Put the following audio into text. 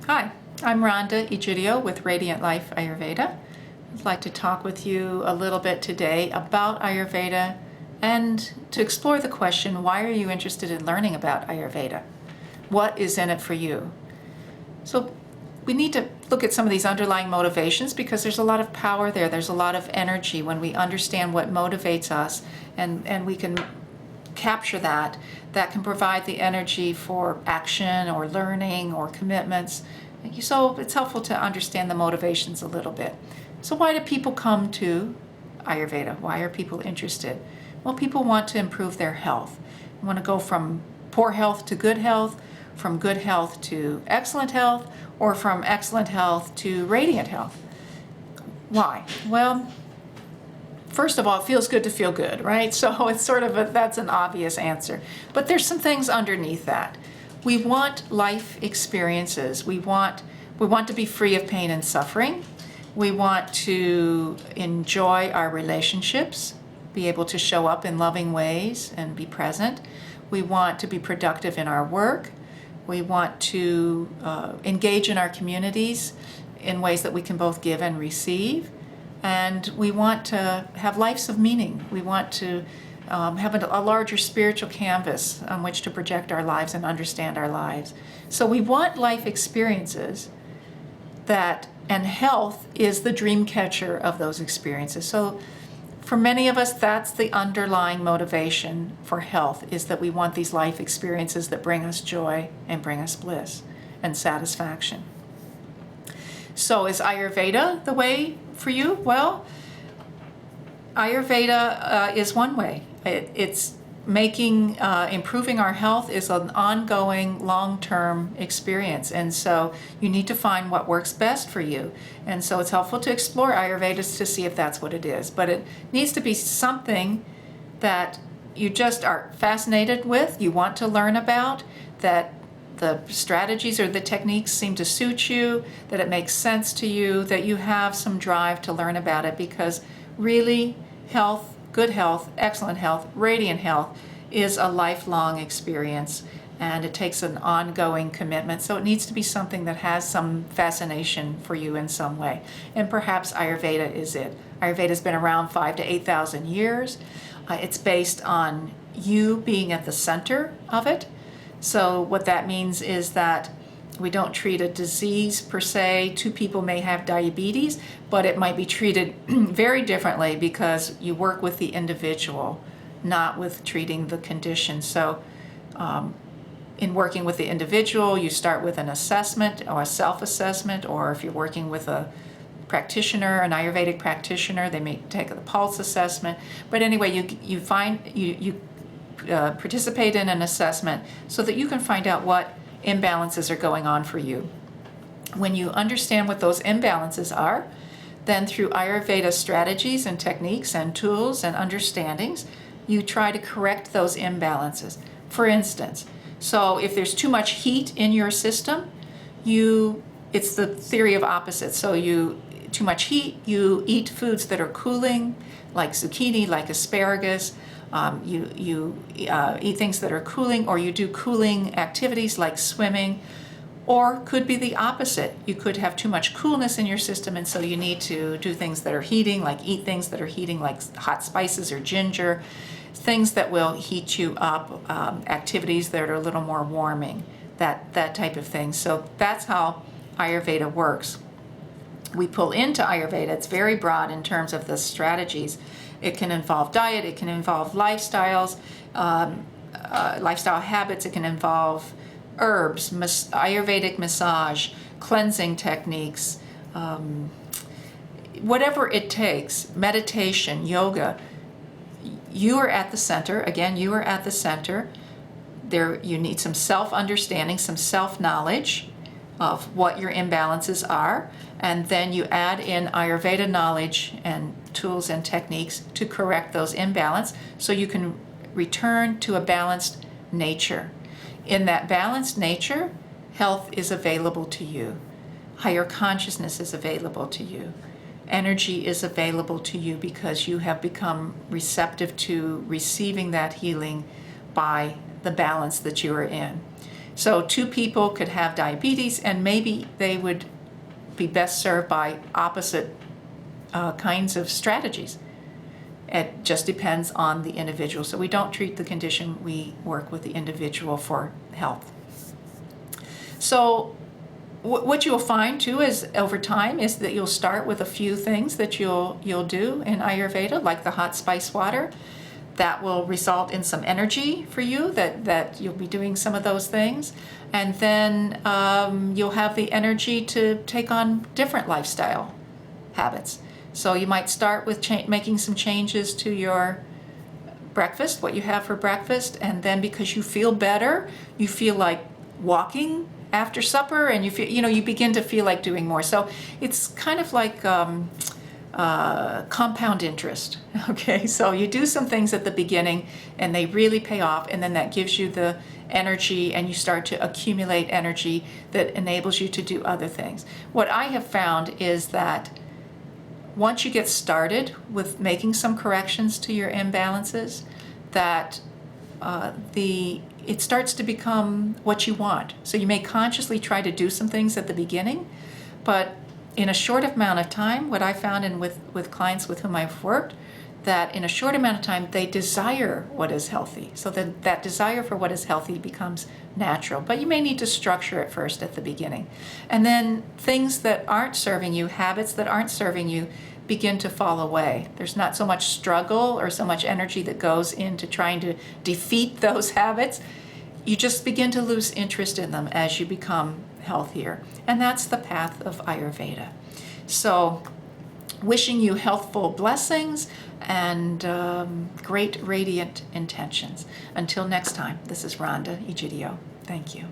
Hi, I'm Rhonda Egidio with Radiant Life Ayurveda. I'd like to talk with you a little bit today about Ayurveda and to explore the question, why are you interested in learning about Ayurveda? What is in it for you? So we need to look at some of these underlying motivations because there's a lot of power there. There's a lot of energy when we understand what motivates us and we can capture that can provide the energy for action or learning or commitments. So it's helpful to understand the motivations a little bit. So why do people come to Ayurveda? Why are people interested? Well, people want to improve their health. They want to go from poor health to good health, from good health to excellent health, or from excellent health to radiant health. Why? Well, first of all, it feels good to feel good, right? So it's sort of that's an obvious answer. But there's some things underneath that. We want life experiences. We want to be free of pain and suffering. We want to enjoy our relationships, be able to show up in loving ways and be present. We want to be productive in our work. We want to engage in our communities in ways that we can both give and receive. And we want to have lives of meaning. We want to have a larger spiritual canvas on which to project our lives and understand our lives. So we want life experiences and health is the dream catcher of those experiences. So for many of us, that's the underlying motivation for health, is that we want these life experiences that bring us joy and bring us bliss and satisfaction. So is Ayurveda the way for you? Well, Ayurveda is one way. It's improving our health is an ongoing, long-term experience. And so you need to find what works best for you. And so it's helpful to explore Ayurveda to see if that's what it is. But it needs to be something that you just are fascinated with, you want to learn about, that the strategies or the techniques seem to suit you, that it makes sense to you, that you have some drive to learn about it, because really health, good health, excellent health, radiant health is a lifelong experience, and it takes an ongoing commitment. So it needs to be something that has some fascination for you in some way. And perhaps Ayurveda is it. Ayurveda has been around 5,000 to 8,000 years. It's based on you being at the center of it. So what that means is that we don't treat a disease per se. Two people may have diabetes, but it might be treated very differently because you work with the individual, not with treating the condition. So in working with the individual, you start with an assessment or a self-assessment, or if you're working with a practitioner, an Ayurvedic practitioner, they may take the pulse assessment. But anyway, you participate in an assessment so that you can find out what imbalances are going on for you. When you understand what those imbalances are, then through Ayurveda strategies and techniques and tools and understandings, you try to correct those imbalances. For instance, so if there's too much heat in your system, it's the theory of opposites. So too much heat, you eat foods that are cooling, like zucchini, like asparagus. You eat things that are cooling, or you do cooling activities like swimming, or could be the opposite. You could have too much coolness in your system, and so you need to do things that are heating, like eat things that are heating, like hot spices or ginger, things that will heat you up, activities that are a little more warming, that type of thing. So that's how Ayurveda works. We pull into Ayurveda. It's very broad in terms of the strategies. It can involve diet, it can involve lifestyles, lifestyle habits, it can involve herbs, Ayurvedic massage, cleansing techniques, whatever it takes, meditation, yoga. You are at the center. Again, you are at the center. You need some self-understanding, some self-knowledge of what your imbalances are, and then you add in Ayurveda knowledge and tools and techniques to correct those imbalances so you can return to a balanced nature. In that balanced nature, health is available to you. Higher consciousness is available to you. Energy is available to you because you have become receptive to receiving that healing by the balance that you are in. So two people could have diabetes, and maybe they would be best served by opposite kinds of strategies. It just depends on the individual. So we don't treat the condition, we work with the individual for health. So what you'll find too is over time is that you'll start with a few things that you'll do in Ayurveda, like the hot spice water. That will result in some energy for you, that you'll be doing some of those things. And then you'll have the energy to take on different lifestyle habits. So you might start with making some changes to your breakfast, what you have for breakfast, and then because you feel better, you feel like walking after supper, and you begin to feel like doing more. So it's kind of like compound interest. Okay, so you do some things at the beginning and they really pay off, and then that gives you the energy, and you start to accumulate energy that enables you to do other things. What I have found is that once you get started with making some corrections to your imbalances, that it starts to become what you want. So you may consciously try to do some things at the beginning, but in a short amount of time, what I found and with clients with whom I've worked, that in a short amount of time, they desire what is healthy. So that desire for what is healthy becomes natural. But you may need to structure it first at the beginning. And then things that aren't serving you, habits that aren't serving you, begin to fall away. There's not so much struggle or so much energy that goes into trying to defeat those habits. You just begin to lose interest in them as you become healthier. And that's the path of Ayurveda. So wishing you healthful blessings and great radiant intentions. Until next time, this is Rhonda Egidio. Thank you.